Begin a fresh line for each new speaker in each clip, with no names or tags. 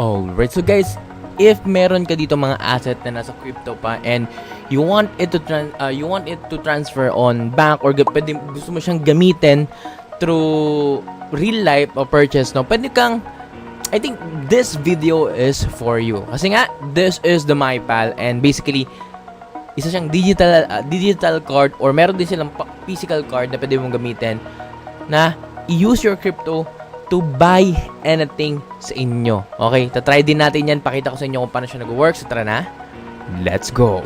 Alright, so guys, if meron ka dito mga asset na nasa crypto pa and you want it to transfer on bank or pwede, gusto mo siyang gamitin through real life or purchase, no? Pwede kang, I think this video is for you. Kasi nga, this is the MyPal and basically, isa siyang digital card or meron din silang physical card na pwede mong gamitin na i-use your crypto to buy anything sa inyo. Okay, tatry din natin yan. Pakita ko sa inyo kung paano siya nag-work. So tara na, let's go!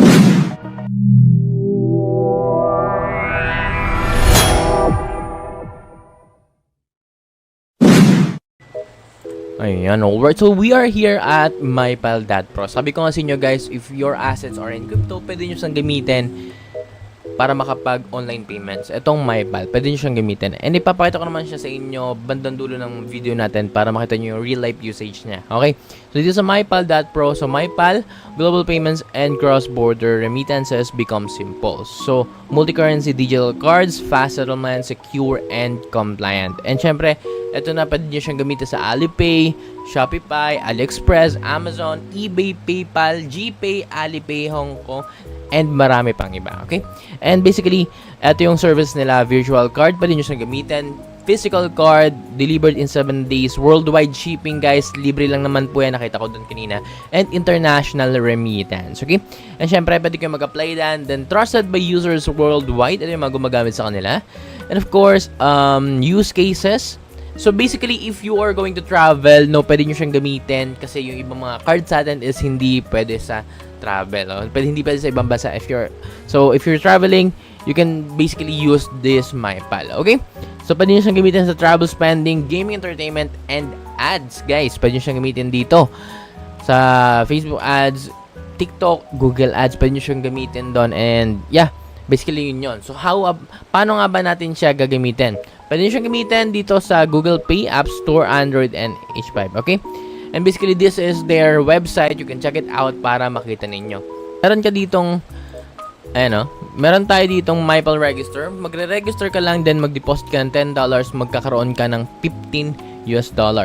Ayan, alright. So, we are here at MyPal.pro. Sabi ko nga sa inyo guys, if your assets are in crypto, pwede nyo siyang gamitin para makapag-online payments. Itong MyPal, pwede nyo siyang gamitin. And ipapakita ko naman siya sa inyo bandang dulo ng video natin para makita nyo yung real-life usage niya. Okay? So, dito sa MyPal.pro. So, MyPal, global payments and cross-border remittances become simple. So, multi-currency digital cards, fast settlement, secure, and compliant. And syempre, ito na, pwede nyo siyang gamitin sa Alipay, Shopify, AliExpress, Amazon, eBay, PayPal, GPay, Alipay, Hong Kong, and marami pang iba, okay? And basically, ito yung service nila, virtual card, pwede nyo siyang gamitin, physical card, delivered in 7 days, worldwide shipping, guys, libre lang naman po yan, nakita ko dun kanina, and international remittance, okay? And syempre, pwede kayo mag-apply then trusted by users worldwide, ito yung mga gumagamit sa kanila, and of course, use cases. So basically, if you are going to travel, no, pwede nyo siyang gamitin kasi yung ibang mga cards sa atin is hindi pwede sa travel. No? Hindi pwede sa ibang bansa. If you're traveling, you can basically use this MyPal. Okay? So pwede nyo siyang gamitin sa travel spending, gaming, entertainment, and ads. Guys, pwede nyo siyang gamitin dito. Sa Facebook ads, TikTok, Google ads, pwede nyo siyang gamitin doon. And yeah, basically yun. So paano nga ba natin siya gagamitin? Pwede nyo siyang gamitin dito sa Google Play, App Store, Android, and H5. Okay? And basically, this is their website. You can check it out para makita ninyo. Meron ka ditong, meron tayo ditong MyPal Register. Magre-register ka lang, then mag-deposit ka ng $10, magkakaroon ka ng $15.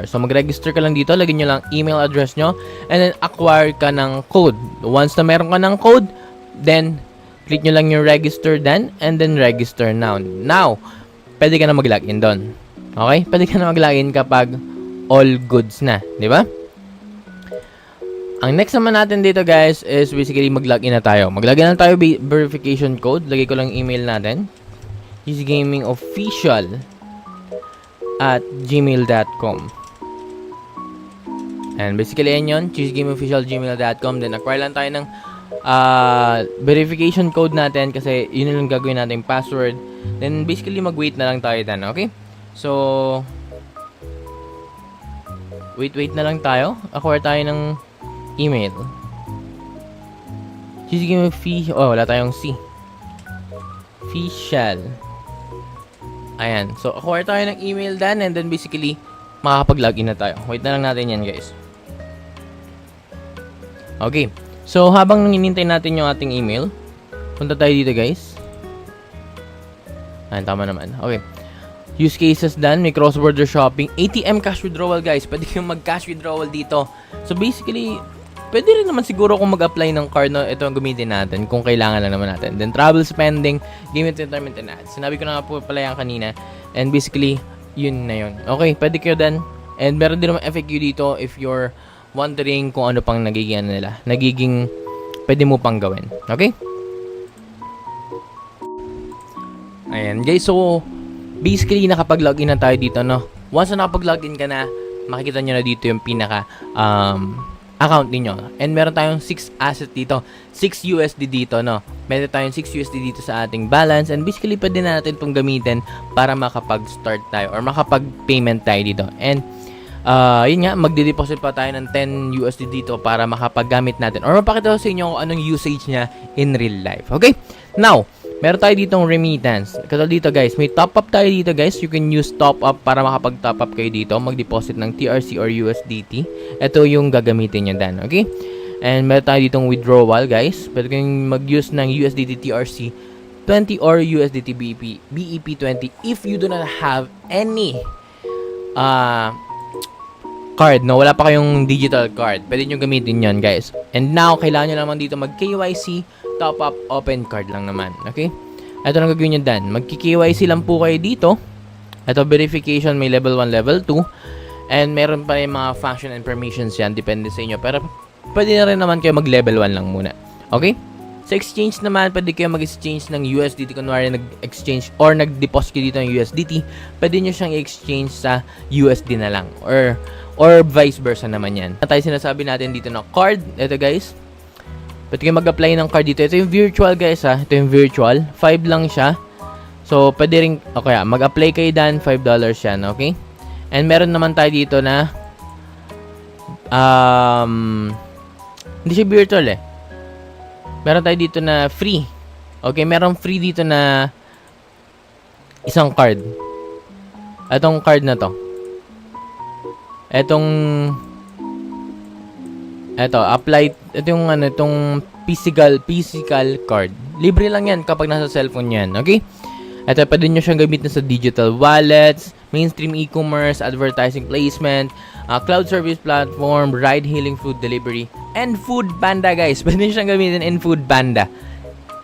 So, mag-register ka lang dito, lagyan nyo lang email address nyo, and then acquire ka ng code. Once na meron ka ng code, then click nyo lang yung register then, and then register now. Now, pwede ka na mag-login doon. Okay? Pwede ka na mag-login kapag all goods na. Di ba? Ang next naman natin dito guys is basically mag-login na tayo. Mag-login na tayo verification code. Lagay ko lang email natin. cheesegamingofficial@gmail.com. And basically yan yun. cheesegamingofficial@gmail.com. Then acquire lang tayo ng verification code natin kasi yun lang gagawin natin password. Then basically mag-wait na lang tayo dan, okay? So wait na lang tayo. Acquire tayo ng email. Sige, wala tayong C. Official. Ayan. So acquire tayo ng email dan and then basically makakapag-login na tayo. Wait na lang natin yan, guys. Okay. So habang hinihintay natin yung ating email, punta tayo dito, guys. Ayan, tama naman. Okay. Use cases done. May cross-border shopping. ATM cash withdrawal, guys. Pwede kayong mag-cash withdrawal dito. So, basically, pwede rin naman siguro kung mag-apply ng card na ito ang gamitin natin kung kailangan lang naman natin. Then, travel spending, game entertainment and ads. Sinabi ko na nga po pala yan kanina. And basically, yun na yun. Okay, pwede kayo done. And meron din naman FAQ dito if you're wondering kung ano pang nagiging pwede mo pang gawin. Okay? Ayan, guys. So, basically, nakapag-login na tayo dito, no? Once na nakapag-login ka na, makikita nyo na dito yung pinaka account niyo. And meron tayong 6 asset dito. 6 USD dito, no? Meron tayong 6 USD dito sa ating balance. And basically, pwede na natin itong gamitin para makapag-start tayo or makapag-payment tayo dito. And, yun nga, magde-deposit pa tayo ng 10 USD dito para makapag-gamit natin. Or mapakita ko sa inyo kung anong usage niya in real life. Okay? Now, meron tayo ditong remittance. Katulad dito guys, may top up tayo dito guys. You can use top up para makapag-top up kayo dito. Mag-deposit ng TRC or USDT. Ito yung gagamitin nyo dan. Okay? And meron tayo ditong withdrawal guys. Pwede kayong mag-use ng USDT TRC 20 or USDT BEP 20 if you do not have any card, no? Wala pa kayong digital card. Pwede nyo gamitin yon guys. And now, kailangan nyo naman dito mag-KYC, top up, open card lang naman. Okay? Ito lang gagawin nyo dan. Magki-KYC lang po kayo dito. Ito, verification, may level 1, level 2. And meron pa yung mga function and permissions yan. Depende sa inyo. Pero, pwede na rin naman kayo mag-level 1 lang muna. Okay? Sa exchange naman, pwede kayo mag-exchange ng USDT. Kunwari, nag-exchange or nag-deposit kayo dito ng USDT. Pwede nyo siyang i-exchange sa USD na lang. Or vice versa naman yan. Tayo sinasabi natin dito na card. Ito guys. Pwede kayo mag-apply ng card dito. Ito yung virtual guys ha. Ito yung virtual. 5 lang siya. So, pwede rin, okay, mag-apply kayo dan. $5 yan, okay? And meron naman tayo dito na hindi siya virtual eh. Meron tayo dito na free. Okay, meron free dito na isang card. Itong card na to. Ito, apply. Ito yung ano, itong physical card. Libre lang yan kapag nasa cellphone yan. Okay? Ito, pwede nyo siyang gamitin sa digital wallets, mainstream e-commerce, advertising placement, cloud service platform, ride-hailing, food delivery, and Food Panda, guys. Pwede nyo siyang gamitin in Food Panda.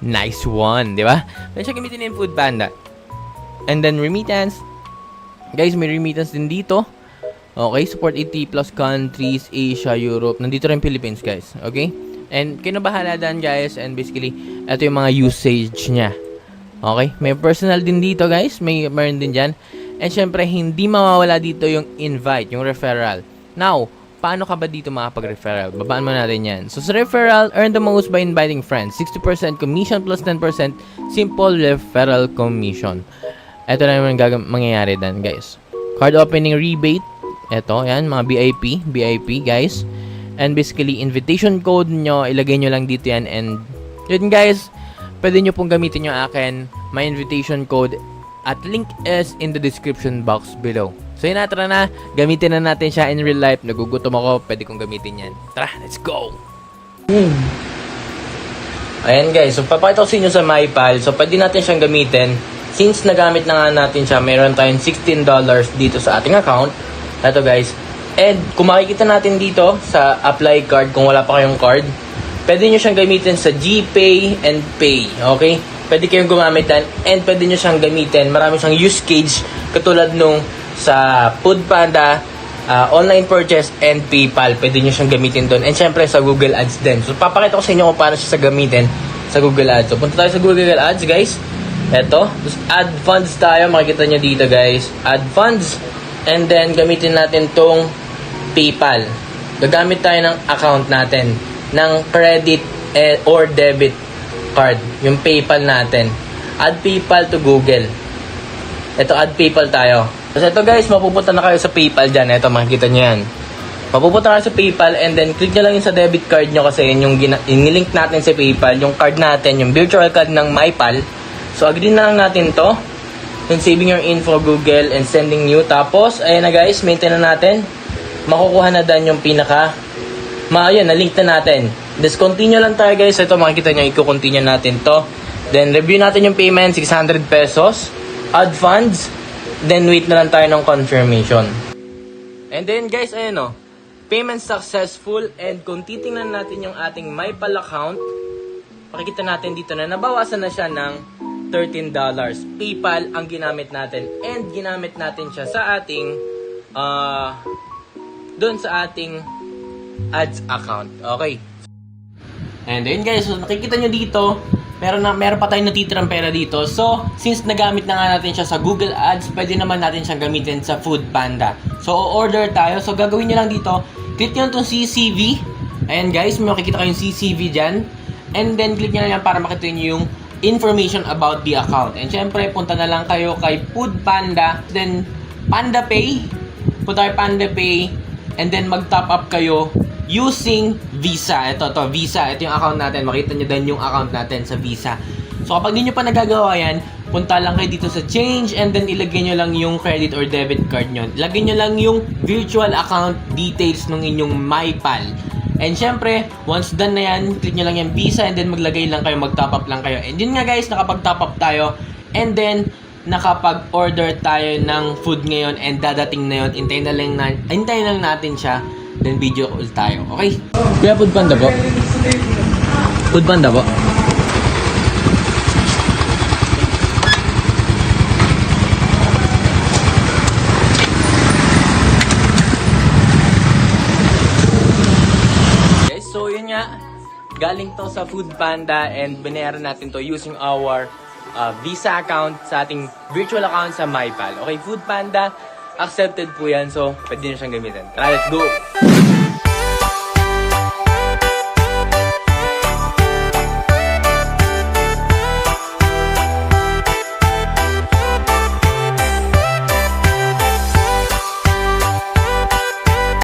Nice one, di ba? Pwede siyang gamitin in Food Panda. And then, remittance. Guys, may remittance din dito. Okay, support 80 plus countries, Asia, Europe. Nandito rin Philippines, guys. Okay? And, kinabahala dan, guys. And basically, ito yung mga usage niya. Okay? May personal din dito, guys. Meron din dyan. And syempre, hindi mawawala dito yung invite, yung referral. Now, paano ka ba dito makapag-referral? Babaan mo natin yan. So, sa referral, earn the most by inviting friends. 60% commission plus 10% simple referral commission. Ito na yung mangyayari dan, guys. Card opening rebate. Ito, yan, mga VIP, guys. And basically, invitation code nyo, ilagay nyo lang dito yan. And, yun, guys, pwede nyo pong gamitin yung akin, my invitation code. At link is in the description box below. So yun na, tara na. Gamitin na natin siya in real life. Nagugutom ako, pwede kong gamitin yan. Tara, let's go! Ayan guys, so papakita ko sa inyo sa MyPal. So pwede natin siyang gamitin. Since nagamit na nga natin siya, meron tayong $16 dito sa ating account. Ito guys. And kung makikita natin dito sa apply card, kung wala pa kayong card, pwede nyo siyang gamitin sa GPay and Pay. Okay? Pwede kayong gumamit yan and pwede nyo siyang gamitin. Marami siyang use case katulad nung sa Food Panda, online purchase and PayPal. Pwede nyo siyang gamitin doon. And syempre sa Google Ads din. So papakita ko sa inyo kung paano siya gamitin sa Google Ads. So punta tayo sa Google Ads guys. Eto. Tapos add funds tayo. Makikita nyo dito guys. Add funds. And then gamitin natin tong PayPal. Gagamit tayo ng account natin ng credit or debit card, yung PayPal natin. Add PayPal to Google. Ito, add PayPal tayo. So ito guys, mapupunta na kayo sa PayPal dyan. Ito, makikita nyo yan. Mapupunta kayo sa PayPal and then click nyo lang yung sa debit card nyo kasi yun yung inilink natin sa PayPal, yung card natin, yung virtual card ng MyPal. So agree na lang natin to. Then saving your info Google and sending you. Tapos, ayan na guys, maintain na natin. Makukuha na dan yung pinaka ayun, na-link na natin. Just continue lang tayo guys. Ito makikita nyo, i-continue natin to. Then review natin yung payment, 600 pesos. Add funds. Then wait na lang tayo ng confirmation. And then guys, ayun o. Payment successful. And kung titingnan natin yung ating MyPal account, makikita natin dito na nabawasan na siya ng $13. PayPal ang ginamit natin. And ginamit natin siya sa ating doon sa ating ads account. Okay. And then guys, so nakikita nyo dito, meron pa tayong natitirang pera dito. So, since nagamit na nga natin siya sa Google Ads, pwede naman natin siyang gamitin sa Food Panda. So, order tayo. So, gagawin nyo lang dito, click nyo itong CCV. Ayan guys, may makikita kayong CCV dyan. And then, click nyo na yan para makita nyo yung information about the account. And syempre, punta na lang kayo kay Food Panda. Then, Panda Pay. Punta kayo Panda Pay. And then, mag-top up kayo using Visa. Ito, Visa. Ito yung account natin. Makita nyo din yung account natin sa Visa. So, kapag di nyo pa nagagawa yan, punta lang kayo dito sa change and then ilagay nyo lang yung credit or debit card nyo. Ilagay nyo lang yung virtual account details ng inyong MyPal. And syempre, once done na yan, click nyo lang yung Visa and then maglagay lang kayo, mag-top up lang kayo. And yun nga guys, nakapag-top up tayo. And then, nakapag-order tayo ng food ngayon and dadating na yun, hintayin lang natin siya, then video call tayo, okay? Kuya, Food Panda po? Food Panda po? Guys, so yun nga, galing to sa Food Panda and binayaran natin to using our Visa account sa ating virtual account sa MyPal. Okay, Food Panda, accepted po yan. So, pwede nyo siyang gamitin. Tara, let's go!